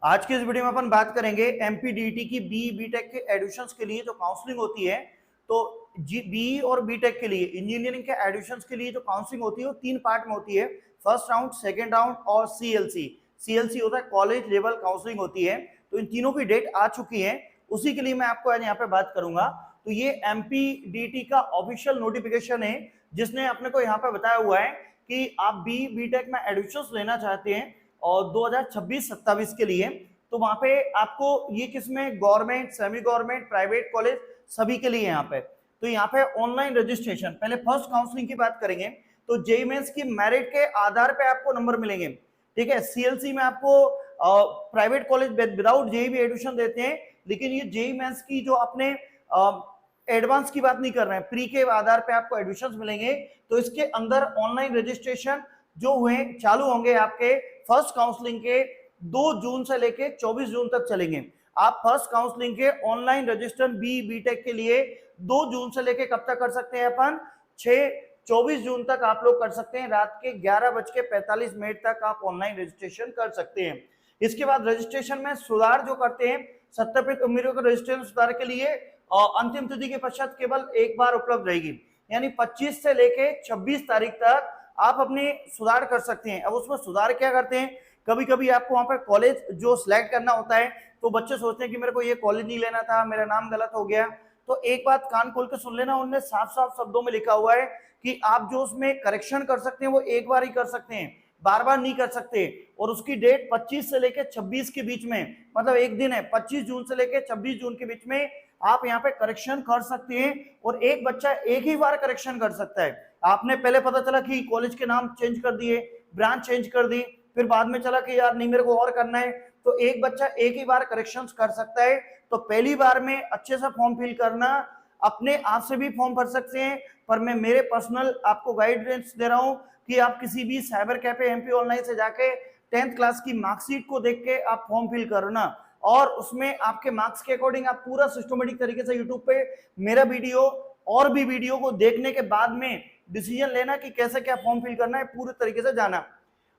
आज के इस वीडियो में अपन बात करेंगे एमपीडीटी की बी बीटेक के एडमिशंस के लिए जो काउंसलिंग होती है। तो बी और बीटेक के लिए इंजीनियरिंग के एडमिशंस के लिए जो काउंसलिंग होती है वो 3 पार्ट में होती है। फर्स्ट राउंड, सेकंड राउंड और सीएलसी। सीएलसी होता है कॉलेज लेवल काउंसलिंग होती है। तो इन तीनों की डेट आ चुकी है, उसी के लिए मैं आपको आज यहाँ पे बात करूंगा। तो ये एमपीडीटी का ऑफिशियल नोटिफिकेशन है जिसने अपने को यहाँ पे बताया हुआ है कि आप बी बीटेक में एडमिशंस लेना चाहते हैं और 2026-27 के लिए। तो वहां पे आपको ये किसमें, government, semi government, private college सभी के लिए यहाँ पे। तो यहाँ पे ऑनलाइन रजिस्ट्रेशन, पहले फर्स्ट काउंसलिंग की बात करेंगे तो जेईई मेंस की मेरिट के आधार पे आपको नंबर मिलेंगे। ठीक है, सीएलसी में आपको प्राइवेट कॉलेज विदाउट जेईई भी एडमिशन देते हैं, लेकिन ये जेईई मेंस की जो अपने एडवांस की बात नहीं कर रहे हैं, प्री के आधार पे आपको एडमिशन मिलेंगे। तो इसके अंदर ऑनलाइन रजिस्ट्रेशन जो हुए चालू होंगे आपके फर्स्ट काउंसलिंग के 2 जून से लेके 24 जून तक चलेंगे। आप फर्स्ट काउंसलिंग के ऑनलाइन रजिस्ट्रेशन बी बीटेक के लिए 2 जून से लेके कब तक कर सकते हैं अपन, 24 जून तक आप लोग कर सकते हैं। रात के 11:45 तक आप ऑनलाइन रजिस्ट्रेशन कर सकते हैं। इसके बाद रजिस्ट्रेशन में सुधार जो करते हैं, सत्यापित उम्मीदवारों के रजिस्ट्रेशन सुधार के लिए अंतिम तिथि के पश्चात केवल एक बार उपलब्ध रहेगी, यानी 25 से लेके 26 तारीख तक आप अपने सुधार कर सकते हैं। अब उसमें सुधार क्या करते हैं, कभी कभी आपको वहां पर कॉलेज जो सिलेक्ट करना होता है तो बच्चे सोचते हैं कि मेरे को ये कॉलेज नहीं लेना था, मेरा नाम गलत हो गया। तो एक बात कान खोल के सुन लेना, उनने साफ साफ शब्दों में लिखा हुआ है कि आप जो उसमें करेक्शन कर सकते हैं वो एक बार ही कर सकते हैं, बार बार नहीं कर सकते। और उसकी डेट 25 से लेके 26 के बीच में, मतलब एक दिन है, 25 जून से लेके 26 जून के बीच में आप यहाँ पे करेक्शन कर सकते हैं। और एक बच्चा एक ही बार करेक्शन कर सकता है। आपने पहले पता चला कि कॉलेज के नाम चेंज कर दिए, ब्रांच चेंज कर दी, फिर बाद में चला कि यार नहीं मेरे को और करना है, तो एक बच्चा एक ही बार करेक्शंस कर सकता है। तो पहली बार में अच्छे से फॉर्म फिल करना, अपने आप से भी फॉर्म भर सकते हैं, पर मैं मेरे पर्सनल आपको गाइडेंस दे रहा हूं कि आप किसी भी साइबर कैफे एमपी ऑनलाइन से जाके 10th क्लास की मार्कशीट को देख के आप फॉर्म फिल करना, और उसमें आपके मार्क्स के अकॉर्डिंग आप पूरा सिस्टमेटिक तरीके से यूट्यूब पे मेरा वीडियो और भी वीडियो को देखने के बाद में डिसीजन लेना कि कैसे क्या फॉर्म फिल करना है, पूरे तरीके से जाना।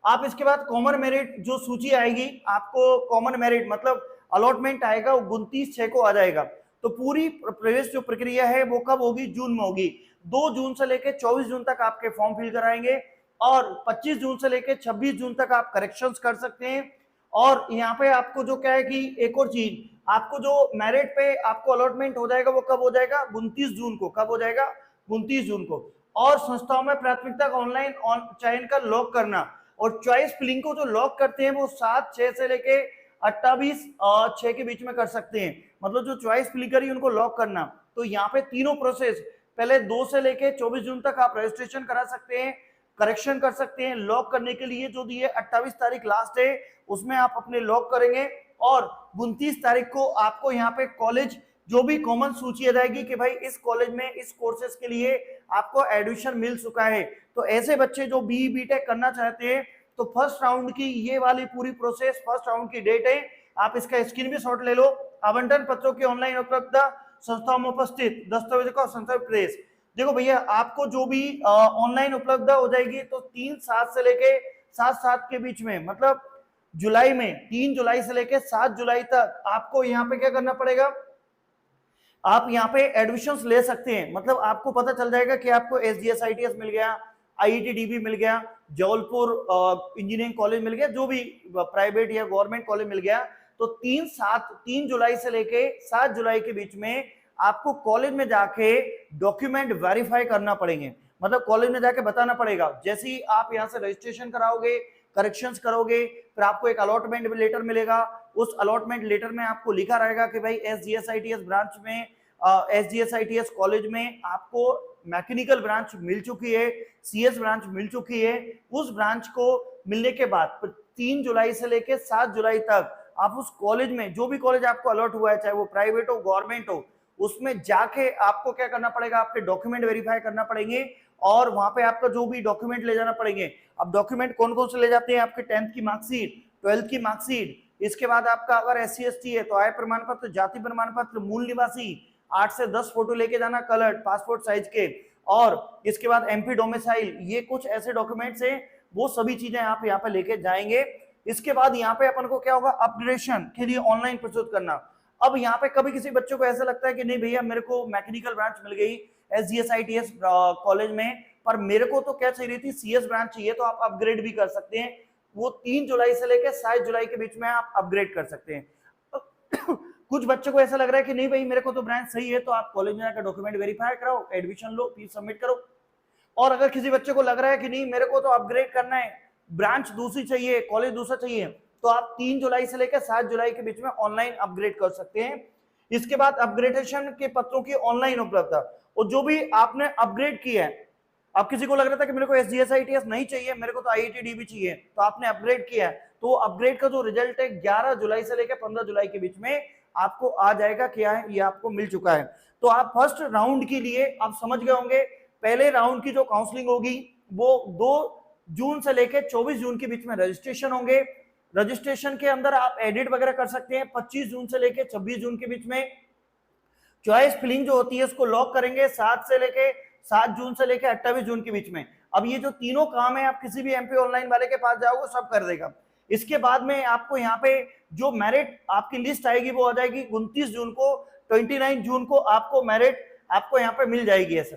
आप इसके बाद कॉमन मेरिट जो सूची आएगी, आपको कॉमन मेरिट मतलब अलॉटमेंट आएगा, वो 29/6 को आ जाएगा। तो पूरी प्रवेश जो प्रक्रिया है वो कब होगी, जून में होगी। 2 जून से लेकर 24 जून तक आपके फॉर्म फिल कराएंगे और 25 जून से लेकर 26 जून तक आप करेक्शंस कर सकते हैं। और यहाँ पे आपको जो क्या है कि एक और चीज, आपको जो मेरिट पे आपको अलॉटमेंट हो जाएगा वो कब हो जाएगा, 29 जून को। कब हो जाएगा, 29 जून को। और संस्थाओं में प्राथमिकता का ऑनलाइन चयन का लॉक करना, और चॉइस फिलिंग को जो लॉक करते हैं वो 7/6 से लेके 28/6 के बीच में कर सकते हैं। मतलब जो चॉइस फिलिंग करी उनको लॉक करना। तो यहाँ पे तीनों प्रोसेस, पहले 2 से लेके 24 जून तक आप रजिस्ट्रेशन करा सकते हैं, करेक्शन कर सकते हैं। लॉक करने के लिए जो दिए 28 तारीख लास्ट है, उसमें आप अपने लॉक करेंगे। और 29 तारीख को आपको यहाँ पे कॉलेज जो भी कॉमन सूची आ जाएगी कि भाई इस कॉलेज में इस कोर्सेज के लिए आपको एडमिशन मिल चुका है। तो ऐसे बच्चे जो बी बीटेक करना चाहते हैं, तो फर्स्ट राउंड की ये वाली पूरी प्रोसेस, फर्स्ट राउंड की डेट है, आप इसका स्क्रीन भी शॉट ले लो। आवंटन पत्रों की ऑनलाइन उपलब्धता, संस्थाओं में उपस्थित दस्तावेजों का संसद प्रेस। देखो भैया, आपको जो भी ऑनलाइन उपलब्धता हो जाएगी तो 3/7 से लेके 7/7 के बीच में, मतलब जुलाई में 3 जुलाई से लेके 7 जुलाई तक आपको यहाँ पे क्या करना पड़ेगा, आप यहाँ पे एडमिशंस ले सकते हैं। मतलब आपको पता चल जाएगा कि आपको एसडीएस आईटीएस मिल गया, आईआईटीडीबी मिल गया, जबलपुर इंजीनियरिंग कॉलेज मिल गया, जो भी प्राइवेट या गवर्नमेंट कॉलेज मिल गया। तो 3 जुलाई से लेके 7 जुलाई के बीच में आपको कॉलेज में जाके डॉक्यूमेंट वेरीफाई करना पड़ेंगे। मतलब कॉलेज में जाके बताना पड़ेगा, जैसे ही आप यहाँ से रजिस्ट्रेशन कराओगे, करेक्शंस करोगे, फिर आपको एक अलॉटमेंट लेटर मिलेगा। उस अलॉटमेंट लेटर में आपको लिखा रहेगा कि भाई एसजीएसआईटीएस ब्रांच में, एसजीएसआईटीएस कॉलेज में आपको मैकेनिकल ब्रांच मिल चुकी है, सीएस ब्रांच मिल चुकी है। उस ब्रांच को मिलने के बाद 3 जुलाई से लेकर 7 जुलाई तक आप उस कॉलेज में, जो भी कॉलेज आपको अलॉट हुआ है, चाहे वो प्राइवेट हो गवर्नमेंट हो, उसमें जाके आपको क्या करना पड़ेगा, आपके डॉक्यूमेंट वेरीफाई करना पड़ेंगे और वहां पे आपका जो भी डॉक्यूमेंट ले जाना पड़ेंगे। अब डॉक्यूमेंट कौन कौन से ले जाते हैं, आपके 10th की मार्कशीट, 12th की मार्कशीट, इसके बाद आपका अगर SC ST है तो आय प्रमाण पत्र, जाति प्रमाण पत्र, मूल निवासी, 8 से 10 फोटो लेके जाना कलर्ड पासपोर्ट साइज के, और इसके बाद MP डोमिसाइल। ये कुछ ऐसे डॉक्यूमेंट्स हैं, वो सभी चीजें आप यहाँ पे लेके जाएंगे। इसके बाद यहाँ पे अपन को क्या होगा, अपग्रेडेशन के लिए ऑनलाइन प्रस्तुत करना। अब यहाँ पे कभी किसी बच्चों को ऐसा लगता है कि नहीं भैया मेरे को मैकेनिकल ब्रांच मिल गई SGSITS कॉलेज में, पर मेरे को तो क्या चाहिए थी, CS ब्रांच चाहिए, तो आप अपग्रेड भी कर सकते हैं। वो 3 जुलाई से लेकर 7 जुलाई के बीच में आप अपग्रेड कर सकते हैं। कुछ बच्चों को ऐसा लग रहा है कि नहीं भाई मेरे को तो ब्रांच सही है, तो आप कॉलेज में जाकर डॉक्यूमेंट वेरीफाई कराओ, एडमिशन लो, फीस सबमिट करो। और अगर किसी बच्चे को लग रहा है कि नहीं मेरे को तो अपग्रेड करना है, ब्रांच दूसरी चाहिए, कॉलेज दूसरा चाहिए, तो आप 3 जुलाई से लेकर 7 जुलाई के बीच में ऑनलाइन अपग्रेड कर सकते हैं। इसके बाद अपग्रेडेशन के पत्रों की ऑनलाइन उपलब्धता, और जो भी आपने अपग्रेड किया है, अब किसी को लग रहा था कि मेरे को SGSITS नहीं चाहिए, मेरे को तो IIT-DB चाहिए, तो आपने अपग्रेड किया है, तो अपग्रेड का जो रिजल्ट है 11 जुलाई से लेकर 15 जुलाई के बीच में आपको आ जाएगा। क्या है, ये आपको मिल चुका है। तो आप फर्स्ट राउंड के लिए आप समझ गए होंगे, पहले राउंड की जो काउंसलिंग होगी वो 2 जून से लेकर 24 जून के बीच में रजिस्ट्रेशन होंगे। रजिस्ट्रेशन के अंदर आप एडिट वगैरह कर सकते हैं। 25 जून से लेकर 26 जून के बीच में चॉइस फिलिंग जो होती है उसको लॉक करेंगे 7 जून से लेकर 28 जून के बीच में। अब ये जो तीनों काम है आप किसी भी MP ऑनलाइन वाले के पास जाओगे सब कर देगा। इसके बाद में आपको यहाँ पे जो मेरिट आपकी लिस्ट आएगी वो आ जाएगी 29 जून को, 29 जून को आपको मेरिट आपको यहाँ पे मिल जाएगी। ऐसे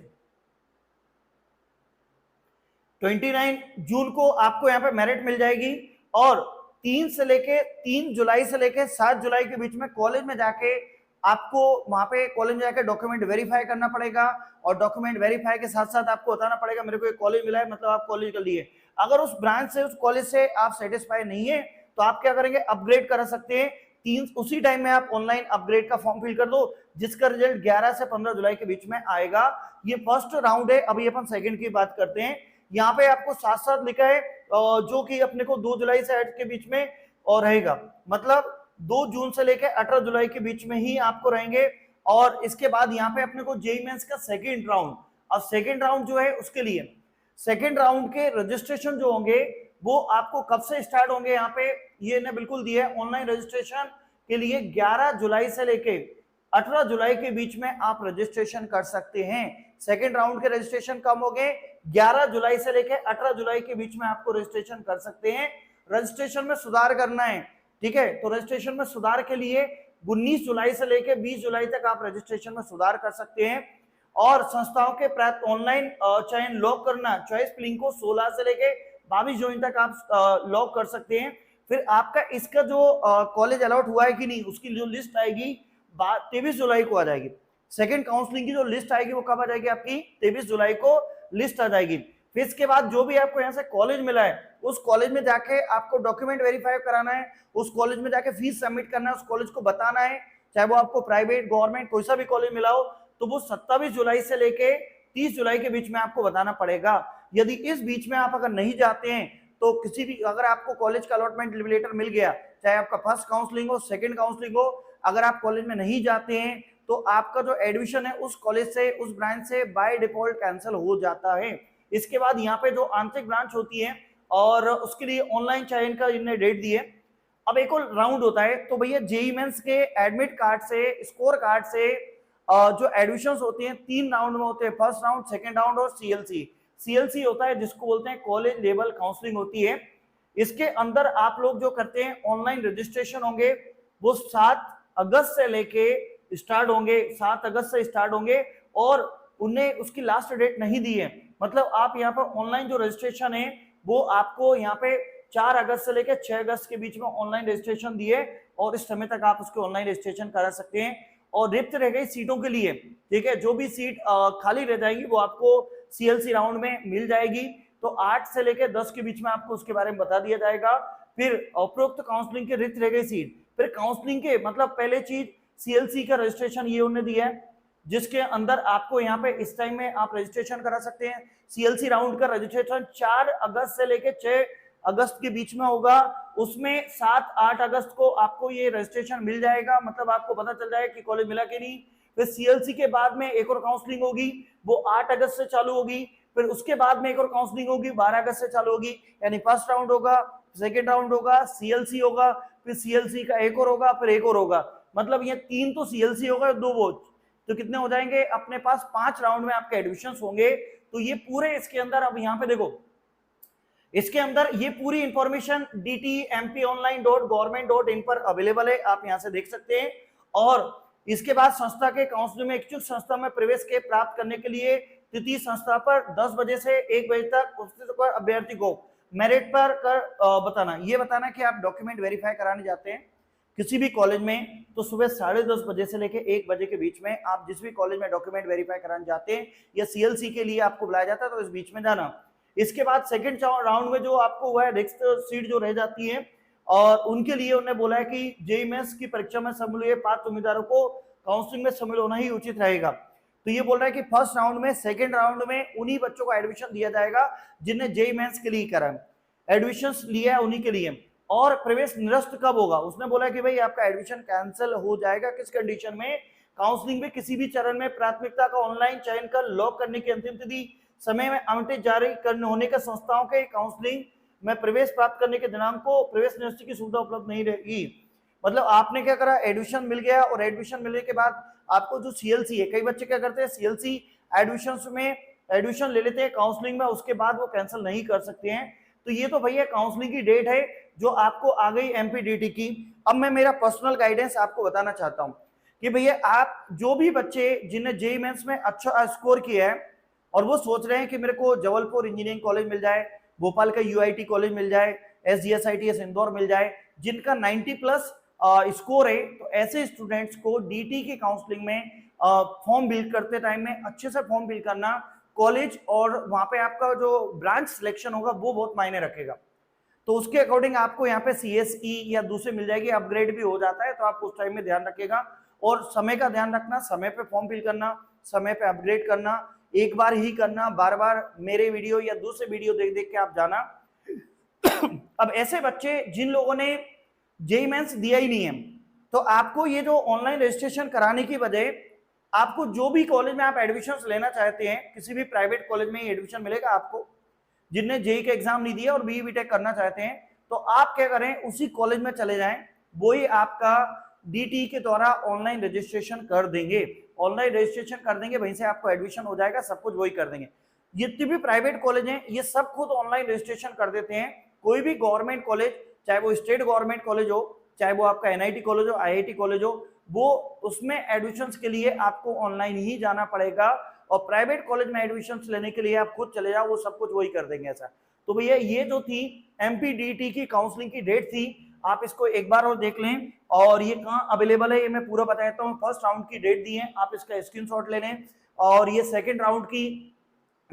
29 जून को आपको यहाँ पे मेरिट मिल जाएगी। और 3 जुलाई से लेके 7 जुलाई के बीच में कॉलेज में जाके आपको वहां पे कॉलेज में जाकर डॉक्यूमेंट वेरीफाई करना पड़ेगा, और डॉक्यूमेंट वेरीफाई के साथ साथ आपको बताना पड़ेगा मेरे को एक कॉलेज मिला है, मतलब आप कॉलेज कर लिए। अगर उस ब्रांच से उस कॉलेज से आप सेटिस्फाई नहीं है तो आप क्या करेंगे, अपग्रेड करा सकते हैं। उसी टाइम में आप ऑनलाइन अपग्रेड का फॉर्म फिल कर दो, जिसका रिजल्ट 11 से 15 जुलाई के बीच में आएगा। ये फर्स्ट राउंड है। अभी अपन सेकंड की बात करते हैं। यहाँ पे आपको साथ साथ लिखा है जो कि अपने को 2 जुलाई से 8 के बीच में और रहेगा, मतलब 2 जून से लेकर 18 जुलाई के बीच में ही आपको रहेंगे। और इसके बाद यहाँ पे अपने को JEE मेंस का सेकंड राउंड, अब सेकंड राउंड जो है उसके लिए सेकंड राउंड के रजिस्ट्रेशन जो होंगे वो आपको कब से स्टार्ट होंगे, यहाँ पे ये ने बिल्कुल दिया है। ऑनलाइन रजिस्ट्रेशन के लिए 11 जुलाई से लेके 18 जुलाई के बीच में आप रजिस्ट्रेशन कर सकते हैं। सेकंड राउंड के रजिस्ट्रेशन कब हो गए, 11 जुलाई से लेके 18 जुलाई के बीच में आपको रजिस्ट्रेशन कर सकते हैं। रजिस्ट्रेशन में सुधार करना है, ठीक है, तो रजिस्ट्रेशन में सुधार के लिए 19 जुलाई से लेकर 20 जुलाई तक आप रजिस्ट्रेशन में सुधार कर सकते हैं। और संस्थाओं के प्राप्त ऑनलाइन चयन लॉक करना, चॉइस फिलिंग को 16 से लेकर 22 जून तक आप लॉक कर सकते हैं। फिर आपका इसका जो कॉलेज अलॉट हुआ है कि नहीं उसकी जो लिस्ट आएगी 23 जुलाई को आ जाएगी। सेकंड काउंसलिंग की जो लिस्ट आएगी वो कब आ जाएगी, आपकी 23 जुलाई को लिस्ट आ जाएगी। फिर इसके बाद जो भी आपको यहाँ से कॉलेज मिला है उस कॉलेज में जाके आपको डॉक्यूमेंट वेरीफाई कराना है, उस कॉलेज में जाके फीस सबमिट करना है, उस कॉलेज को बताना है, चाहे वो आपको प्राइवेट गवर्नमेंट कोई सा भी कॉलेज मिला हो, तो वो 27 जुलाई से लेके 30 जुलाई के बीच में आपको बताना पड़ेगा। यदि इस बीच में आप अगर नहीं जाते हैं तो किसी भी, अगर आपको कॉलेज का अलॉटमेंट लेटर मिल गया, चाहे आपका फर्स्ट काउंसलिंग हो सेकंड काउंसलिंग हो, अगर आप कॉलेज में नहीं जाते हैं तो आपका जो एडमिशन है उस कॉलेज से उस ब्रांच से बाय डिफॉल्ट कैंसिल हो जाता है। इसके बाद यहाँ पे जो आंतरिक ब्रांच होती है और उसके लिए ऑनलाइन चयन का इन्हें डेट दी है। अब एक और राउंड होता है, तो भैया JEE मेंस के एडमिट कार्ड से, स्कोर कार्ड से जो एडमिशंस होती हैं 3 राउंड में होते हैं, फर्स्ट राउंड, सेकंड राउंड और CLC होता है जिसको बोलते हैं कॉलेज लेवल काउंसलिंग होती है। इसके अंदर आप लोग जो करते हैं ऑनलाइन रजिस्ट्रेशन होंगे वो 7 अगस्त से लेके स्टार्ट होंगे, 7 अगस्त से स्टार्ट होंगे और उन्हें उसकी लास्ट डेट नहीं दी है। मतलब आप यहाँ पर ऑनलाइन जो रजिस्ट्रेशन है वो आपको यहाँ पे 4 अगस्त से लेकर 6 अगस्त के बीच में ऑनलाइन रजिस्ट्रेशन दिए और इस समय तक आप उसके ऑनलाइन रजिस्ट्रेशन करा सकते हैं। और रिक्त रह गई सीटों के लिए, ठीक है, जो भी सीट खाली रह जाएगी वो आपको CLC राउंड में मिल जाएगी। तो 8 से लेकर 10 के बीच में आपको उसके बारे में बता दिया जाएगा। फिर उपरोक्त काउंसलिंग के रिक्त रह गई सीट, फिर काउंसलिंग के मतलब पहले चीज CLC का रजिस्ट्रेशन ये उन्होंने दिया है जिसके अंदर आपको यहाँ पे इस टाइम में आप रजिस्ट्रेशन करा सकते हैं। CLC राउंड का रजिस्ट्रेशन 4 अगस्त से लेकर 6 अगस्त के बीच में होगा। उसमें 7-8 अगस्त को आपको ये रजिस्ट्रेशन मिल जाएगा, मतलब आपको पता चल जाएगा कि कॉलेज मिला कि नहीं। फिर CLC के बाद में एक और काउंसलिंग होगी वो 8 अगस्त से चालू होगी। फिर उसके बाद में एक और काउंसलिंग होगी 12 अगस्त से चालू होगी। यानी फर्स्ट राउंड होगा, सेकेंड राउंड होगा, CLC होगा, फिर CLC का एक और होगा, फिर एक और होगा। मतलब ये 3 तो CLC होगा, 2 वो, तो कितने हो जाएंगे अपने पास 5 राउंड में आपके एडमिशन होंगे। तो ये पूरे इसके अंदर अब यहाँ पे देखो इसके अंदर ये पूरी इंफॉर्मेशन dtmponline.government.in पर अवेलेबल है, आप यहां से देख सकते हैं। और इसके बाद संस्था के काउंसलिंग में इच्छुक संस्था में प्रवेश के प्राप्त करने के लिए तृतीय संस्था पर 10 बजे से 1 बजे तक उपस्थित होकर अभ्यर्थी को मेरिट पर कर बताना, ये बताना कि आप डॉक्यूमेंट वेरीफाई कराने जाते हैं किसी भी कॉलेज में, तो सुबह 10:30 बजे से लेकर 1 बजे के बीच में आप जिस भी कॉलेज में डॉक्यूमेंट वेरीफाई कराने जाते हैं या सीएलसी के लिए आपको बुलाया जाता है तो इस बीच में जाना। इसके बाद सेकंड राउंड में जो आपको हुआ है रिक्त सीट जो रह जाती है और उनके लिए उन्होंने बोला है कि जेईई मेंस की परीक्षा में शामिल हुए पात्र उम्मीदवारों को काउंसलिंग में शामिल होना ही उचित रहेगा। तो ये बोल रहा है कि फर्स्ट राउंड में सेकंड राउंड में उन्हीं बच्चों को एडमिशन दिया जाएगा जिन्हें जेईई मेंस के लिए करा एडमिशन लिया है उन्हीं के लिए। और प्रवेश निरस्त कब होगा, उसने बोला कि भाई आपका एडमिशन कैंसिल हो जाएगा किस कंडीशन में, काउंसलिंग में किसी भी चरण में प्राथमिकता का ऑनलाइन चयन कर लॉक करने की अंतिम तिथि समय में आवंटित जारी करने होने के संस्थाओं के काउंसलिंग में प्रवेश प्राप्त करने के दिनांक को प्रवेश निरस्त की सुविधा उपलब्ध नहीं रहेगी। मतलब आपने क्या करा, एडमिशन मिल गया और एडमिशन मिलने के बाद आपको जो सीएलसी है, कई बच्चे क्या करते हैं सीएलसी एडमिशन में एडमिशन ले लेते हैं काउंसलिंग में, उसके बाद वो कैंसिल नहीं कर सकते हैं। तो ये तो भैया काउंसलिंग की डेट है जो आपको आ गई एमपीडीटी की। अब मैं मेरा पर्सनल गाइडेंस आपको बताना चाहता हूं कि भैया आप जो भी बच्चे जिन्हें जेईई मेंस में अच्छा स्कोर किया है और वो सोच रहे हैं कि मेरे को जबलपुर इंजीनियरिंग कॉलेज मिल जाए, भोपाल का यूआईटी कॉलेज मिल जाए, एसजीएसआईटीएस इंदौर मिल जाए, जिनका 90 प्लस स्कोर है, तो ऐसे स्टूडेंट्स को डीटी की काउंसलिंग में फॉर्म फिल करते टाइम में अच्छे से फॉर्म फिल करना, कॉलेज और वहां पे आपका जो ब्रांच सिलेक्शन होगा वो बहुत मायने रखेगा। तो उसके अकॉर्डिंग आपको यहाँ पे सीएसई या दूसरे मिल जाएगी, अपग्रेड भी हो जाता है, तो आप उस टाइम में ध्यान रखिएगा। और समय का ध्यान रखना, समय पे फॉर्म फिल करना, समय पे अपग्रेड करना, एक बार ही करना, बार बार मेरे वीडियो या दूसरे वीडियो देख देख के आप जाना। अब ऐसे बच्चे जिन लोगों ने जेईई मेंस दिया ही नहीं है, तो आपको ये जो ऑनलाइन रजिस्ट्रेशन कराने की बजाय आपको जो भी कॉलेज में आप एडमिशन लेना चाहते हैं, किसी भी प्राइवेट कॉलेज में एडमिशन मिलेगा आपको, जिनने जेईई का एग्जाम नहीं दिया और बीई बीटेक करना चाहते हैं, तो आप क्या करें उसी कॉलेज में चले जाएं, वो ही आपका डीटी के द्वारा ऑनलाइन रजिस्ट्रेशन कर देंगे, ऑनलाइन रजिस्ट्रेशन कर देंगे, वहीं से आपको एडमिशन हो जाएगा, सब कुछ वही कर देंगे। जितने भी प्राइवेट कॉलेज हैं ये सब खुद ऑनलाइन रजिस्ट्रेशन कर देते हैं। कोई भी गवर्नमेंट कॉलेज, चाहे वो स्टेट गवर्नमेंट कॉलेज हो, चाहे वो आपका एनआईटी कॉलेज हो, आईआईटी कॉलेज हो, वो उसमें एडमिशंस के लिए आपको ऑनलाइन ही जाना पड़ेगा। और प्राइवेट कॉलेज में एडमिशंस लेने के लिए आप खुद चले जाओ, वो सब कुछ वही कर देंगे ऐसा। तो भैया ये जो थी एमपीडीटी की काउंसलिंग की डेट थी, आप इसको एक बार और देख लें। और ये कहाँ अवेलेबल है ये मैं पूरा बता देता हूँ। फर्स्ट राउंड की डेट दी है, आप इसका स्क्रीनशॉट ले लें। और ये सेकंड राउंड की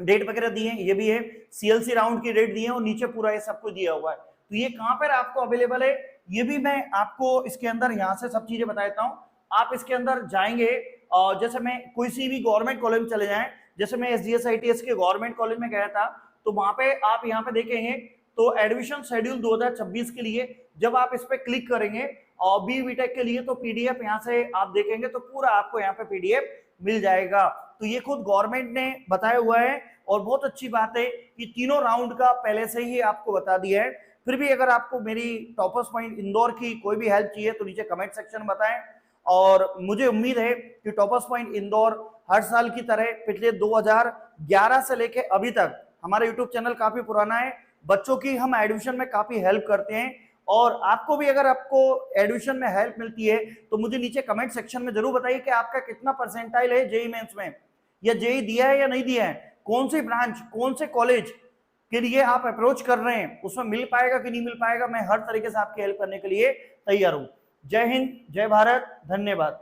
डेट वगैरह दी है, ये भी है। सीएलसी राउंड की डेट दी है और नीचे पूरा ये सब कुछ दिया हुआ है। तो ये कहाँ पर आपको अवेलेबल है ये भी मैं आपको इसके अंदर यहाँ से सब चीजें बता देता हूँ। आप इसके अंदर जाएंगे और जैसे मैं कोई सी भी गवर्नमेंट कॉलेज में चले जाएं, जैसे मैं एसजीएसआईटीएस के गवर्नमेंट कॉलेज में गया था, तो वहां पे आप यहाँ पे देखेंगे तो एडमिशन शेड्यूल 2026 के लिए जब आप इस पे क्लिक करेंगे और बीई बीटेक के लिए तो पीडीएफ यहाँ से आप देखेंगे तो पूरा आपको यहाँ पे पीडीएफ मिल जाएगा। तो ये खुद गवर्नमेंट ने बताया हुआ है और बहुत अच्छी बात है कि तीनों राउंड का पहले से ही आपको बता दिया है। फिर भी अगर आपको मेरी टॉपर्स पॉइंट इंदौर की कोई भी हेल्प चाहिए तो नीचे कमेंट सेक्शन में बताएं। और मुझे उम्मीद है कि टॉपर्स पॉइंट इंदौर हर साल की तरह पिछले 2011 से लेके अभी तक, हमारा यूट्यूब चैनल काफी पुराना है, बच्चों की हम एडमिशन में काफी हेल्प करते हैं। और आपको भी अगर आपको एडमिशन में हेल्प मिलती है तो मुझे नीचे कमेंट सेक्शन में जरूर बताइए कि आपका कितना परसेंटाइल है जेईई मेंस में, या जेईई दिया है या नहीं दिया है, कौन सी ब्रांच कौन से कॉलेज के लिए आप अप्रोच कर रहे हैं, उसमें मिल पाएगा कि नहीं मिल पाएगा। मैं हर तरीके से आपकी हेल्प करने के लिए तैयार हूं। जय हिंद, जय भारत, धन्यवाद।